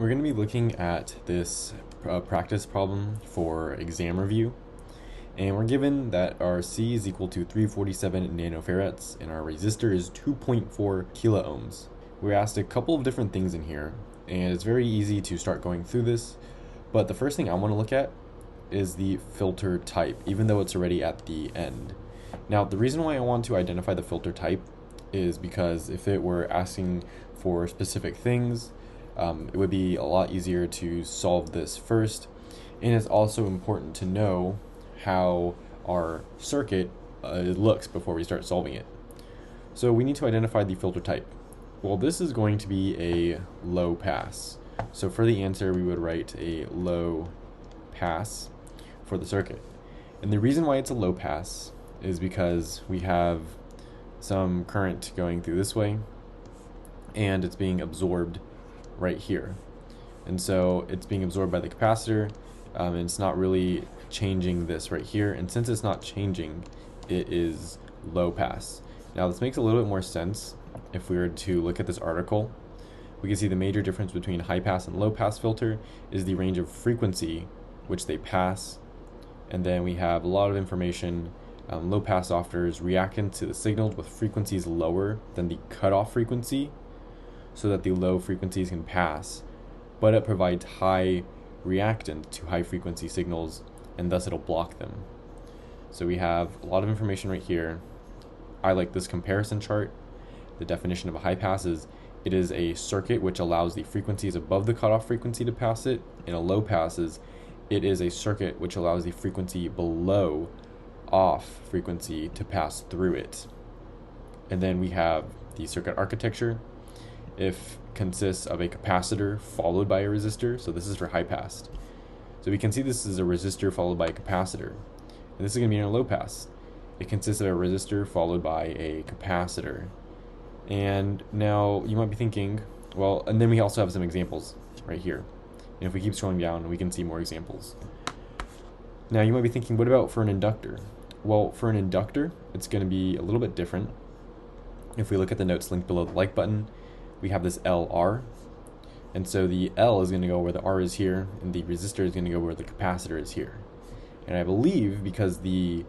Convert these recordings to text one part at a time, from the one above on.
We're going to be looking at this practice problem for exam review, and we're given that our C is equal to 347 nanofarads and our resistor is 2.4 kilo ohms. We're asked a couple of different things in here, and it's very easy to start going through this, but the first thing I want to look at is the filter type, even though it's already at the end. Now, the reason why I want to identify the filter type is because if it were asking for specific things, it would be a lot easier to solve this first, and it's also important to know how our circuit looks before we start solving it. So we need to identify the filter type. Well, this is going to be a low pass. So for the answer, we would write a low pass for the circuit. And the reason why it's a low pass is because we have some current going through this way, and it's being absorbed right here. And so it's being absorbed by the capacitor, and it's not really changing this right here. And since it's not changing, it is low pass. Now this makes a little bit more sense if we were to look at this article. We can see the major difference between high pass and low pass filter is the range of frequency which they pass. And then we have a lot of information. Low pass offers reactance to the signals with frequencies lower than the cutoff frequency, so that the low frequencies can pass, but it provides high reactance to high frequency signals, and thus it'll block them. So we have a lot of information right here. I like this comparison chart. The definition of a high pass is it is a circuit which allows the frequencies above the cutoff frequency to pass it, and a low pass is it is a circuit which allows the frequency below off frequency to pass through it. And then we have the circuit architecture. If consists of a capacitor followed by a resistor, so this is for high pass. So we can see this is a resistor followed by a capacitor, and this is going to be in a low pass. It consists of a resistor followed by a capacitor. And now you might be thinking, well, and then we also have some examples right here. And if we keep scrolling down, we can see more examples. Now you might be thinking, what about for an inductor? Well, for an inductor, it's going to be a little bit different. If we look at the notes linked below the like button, we have this LR, and so the L is going to go where the R is here, and the resistor is going to go where the capacitor is here. And I believe because the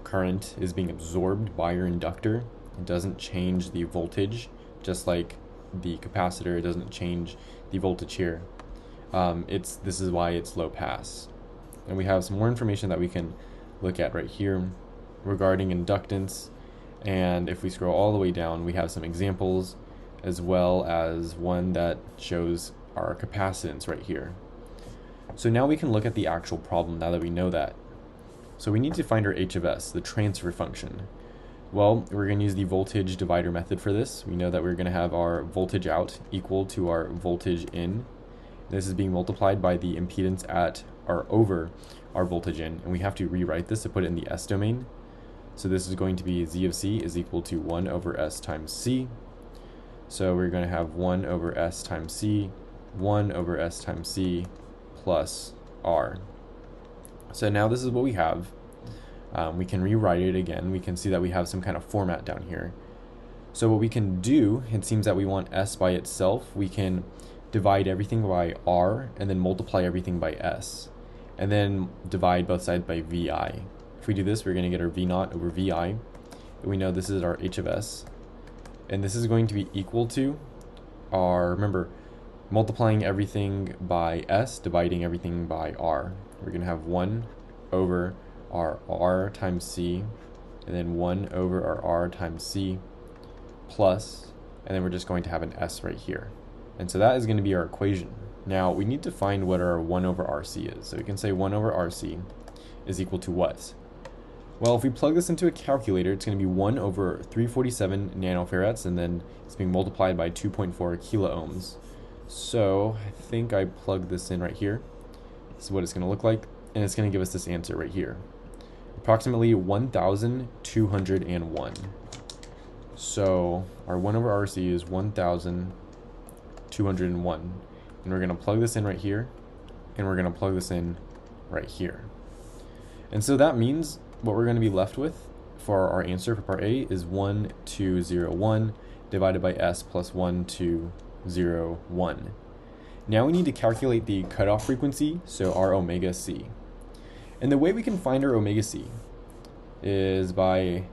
current is being absorbed by your inductor, it doesn't change the voltage, just like the capacitor doesn't change the voltage here. This is why it's low pass. And we have some more information that we can look at right here regarding inductance. And if we scroll all the way down, we have some examples, as well as one that shows our capacitance right here. So now we can look at the actual problem now that we know that. So we need to find our H of S, the transfer function. Well, we're going to use the voltage divider method for this. We know that we're going to have our voltage out equal to our voltage in. This is being multiplied by the impedance at or over our voltage in, and we have to rewrite this to put it in the S domain. So this is going to be Z of C is equal to 1 over S times C. So we're going to have 1 over S times C, 1 over S times C plus R. So now this is what we have. We can rewrite it again. We can see that we have some kind of format down here. So what we can do, it seems that we want S by itself. We can divide everything by R and then multiply everything by S, and then divide both sides by VI. If we do this, we're going to get our V naught over VI. But we know this is our H of S. And this is going to be equal to our, remember, multiplying everything by S, dividing everything by R. We're going to have 1 over our R times C, and then 1 over our R times C plus, and then we're just going to have an S right here. And so that is going to be our equation. Now we need to find what our 1 over RC is. So we can say 1 over RC is equal to what? Well, if we plug this into a calculator, it's going to be 1 over 347 nanofarads, and then it's being multiplied by 2.4 kilo ohms. So I think I plug this in right here. This is what it's going to look like, and it's going to give us this answer right here. Approximately 1,201. So our 1 over RC is 1,201. And we're going to plug this in right here, and we're going to plug this in right here. And so that means what we're going to be left with for our answer for part A is 1201 divided by S plus 1201. Now we need to calculate the cutoff frequency, so our omega c. And the way we can find our omega c is by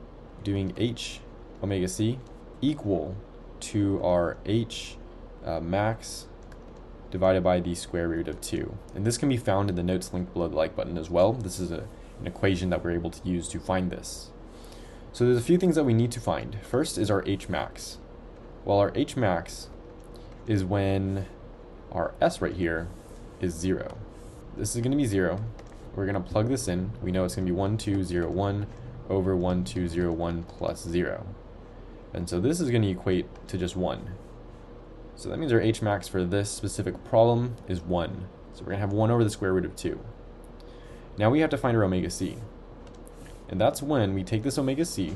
doing h omega c equal to our h max divided by the square root of 2. And this can be found in the notes linked below the like button as well. This is an equation that we're able to use to find this. So there's a few things that we need to find. First is our h max. Well, our h max is when our s right here is 0. This is going to be 0. We're going to plug this in. We know it's going to be 1201 over 1201 plus 0. And so this is going to equate to just 1. So that means our h max for this specific problem is 1. So we're going to have 1 over the square root of 2. Now we have to find our omega c. And that's when we take this omega c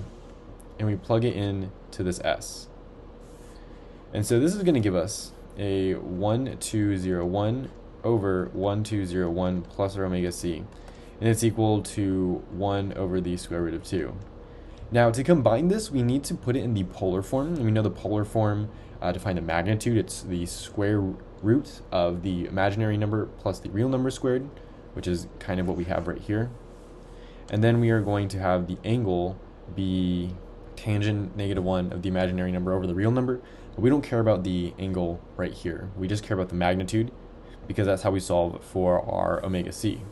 and we plug it in to this s. And so this is going to give us a 1201 over 1201 plus our omega c. And it's equal to 1 over the square root of 2. Now to combine this, we need to put it in the polar form. And we know the polar form to find a magnitude, it's the square root of the imaginary number plus the real number squared, which is kind of what we have right here. And then we are going to have the angle be tangent -1 of the imaginary number over the real number. But we don't care about the angle right here. We just care about the magnitude because that's how we solve for our omega c.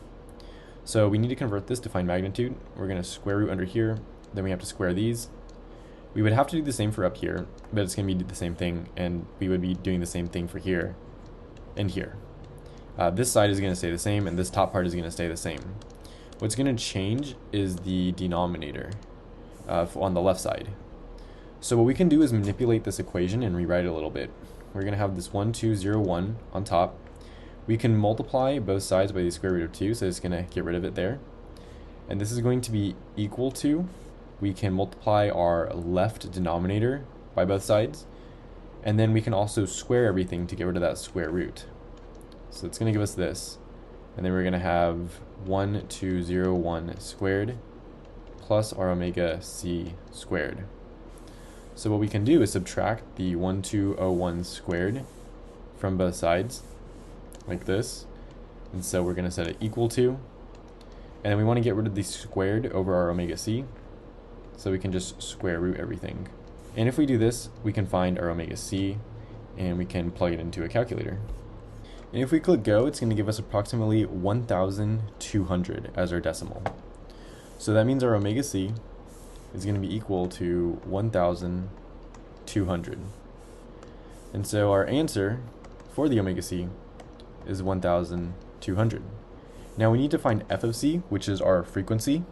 So we need to convert this to find magnitude. We're going to square root under here. Then we have to square these. We would have to do the same for up here, but it's going to be the same thing, and we would be doing the same thing for here and here. This side is going to stay the same, and this top part is going to stay the same. What's going to change is the denominator on the left side. So what we can do is manipulate this equation and rewrite it a little bit. We're going to have this 1201 on top. We can multiply both sides by the square root of 2, so it's going to get rid of it there. And this is going to be equal to, we can multiply our left denominator by both sides, and then we can also square everything to get rid of that square root. So it's going to give us this, and then we're going to have 1201 squared plus our omega c squared. So what we can do is subtract the 1201 squared from both sides, like this, and so we're going to set it equal to, and then we want to get rid of the squared over our omega c, so we can just square root everything. And if we do this, we can find our omega c, and we can plug it into a calculator. And if we click go, it's going to give us approximately 1,200 as our decimal. So that means our omega c is going to be equal to 1,200. And so our answer for the omega c is 1,200. Now we need to find f of c, which is our frequency.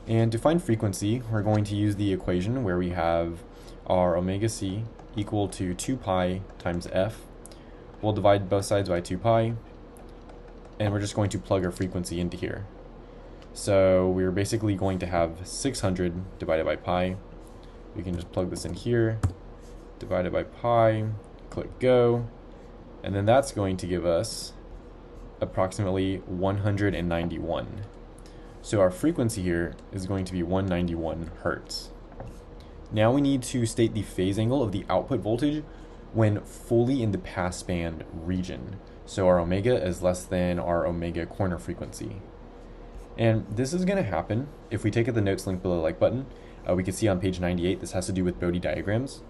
And to find frequency, we're going to use the equation where we have our omega c equal to 2 pi times f. We'll divide both sides by 2 pi, and we're just going to plug our frequency into here. So we're basically going to have 600 divided by pi. We can just plug this in here, divided by pi, click go, and then that's going to give us approximately 191. So our frequency here is going to be 191 hertz. Now we need to state the phase angle of the output voltage when fully in the passband region. So our omega is less than our omega corner frequency. And this is going to happen if we take the notes linked below the like button. We can see on page 98, this has to do with Bode diagrams.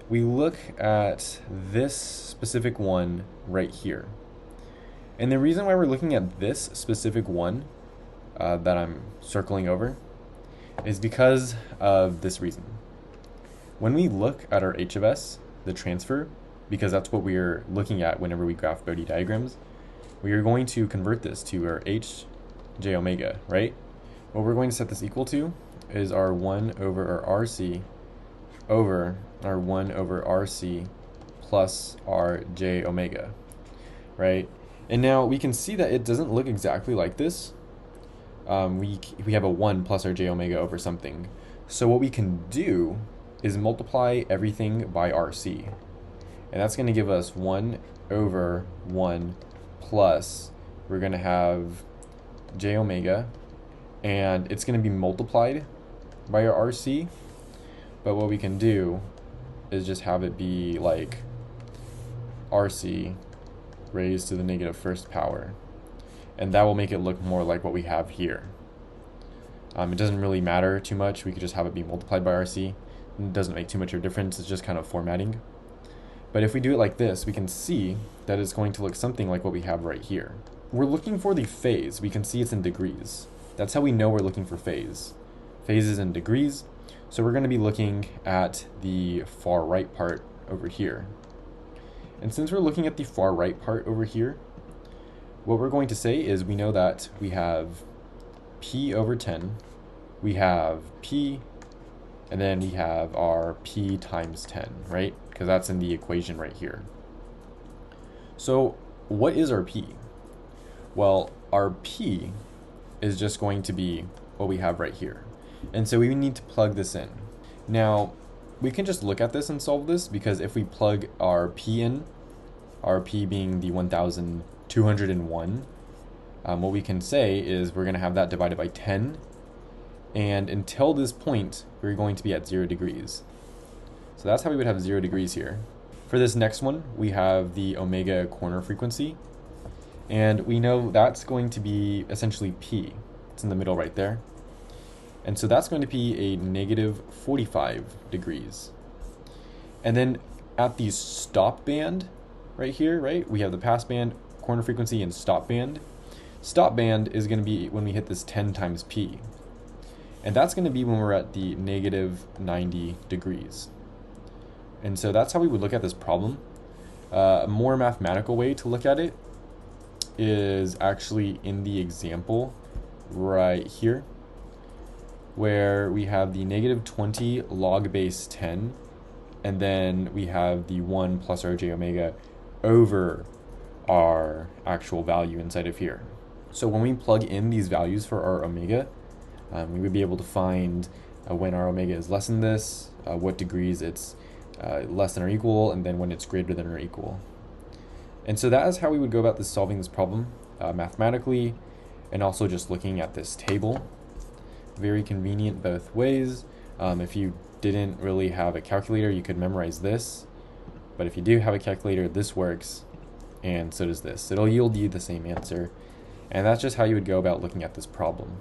We look at this specific one right here. And the reason why we're looking at this specific one that I'm circling over is because of this reason. When we look at our h of s, the transfer, because that's what we're looking at whenever we graph Bode diagrams, we are going to convert this to our h j omega, right? What we're going to set this equal to is our 1 over our RC over our 1 over RC plus our j omega, right? And now we can see that it doesn't look exactly like this. We have a 1 plus our j omega over something. So what we can do is multiply everything by RC. And that's going to give us 1 over 1 plus, we're going to have j omega, and it's going to be multiplied by our RC. But what we can do is just have it be like RC raised to the negative first power. And that will make it look more like what we have here. It doesn't really matter too much. We could just have it be multiplied by RC. It doesn't make too much of a difference. It's just kind of formatting. But if we do it like this, we can see that it's going to look something like what we have right here. We're looking for the phase. We can see it's in degrees. That's how we know we're looking for phase. Phase is in degrees. So we're going to be looking at the far right part over here. And since we're looking at the far right part over here, what we're going to say is we know that we have P over 10, we have P, and then we have our P times 10, right? Because that's in the equation right here. So what is our P? Well, our P is just going to be what we have right here. And so we need to plug this in. Now, we can just look at this and solve this, because if we plug our P in, our P being the 1201, what we can say is we're going to have that divided by 10, and until this point we're going to be at 0 degrees. So that's how we would have 0 degrees here. For this next one, we have the omega corner frequency, and we know that's going to be essentially P. It's in the middle right there, and so that's going to be a negative 45 degrees. And then at the stop band right here, right, we have the pass band, corner frequency, and stop band. Stop band is going to be when we hit this 10 times P. And that's going to be when we're at the negative 90 degrees. And so that's how we would look at this problem. A more mathematical way to look at it is actually in the example right here, where we have the negative 20 log base 10, and then we have the 1 plus our j omega over our actual value inside of here. So when we plug in these values for our omega, we would be able to find when our omega is less than this, what degrees it's less than or equal, and then when it's greater than or equal. And so that is how we would go about solving this problem mathematically, and also just looking at this table. Very convenient both ways. If you didn't really have a calculator, you could memorize this. But if you do have a calculator, this works, and so does this. It'll yield you the same answer. And that's just how you would go about looking at this problem.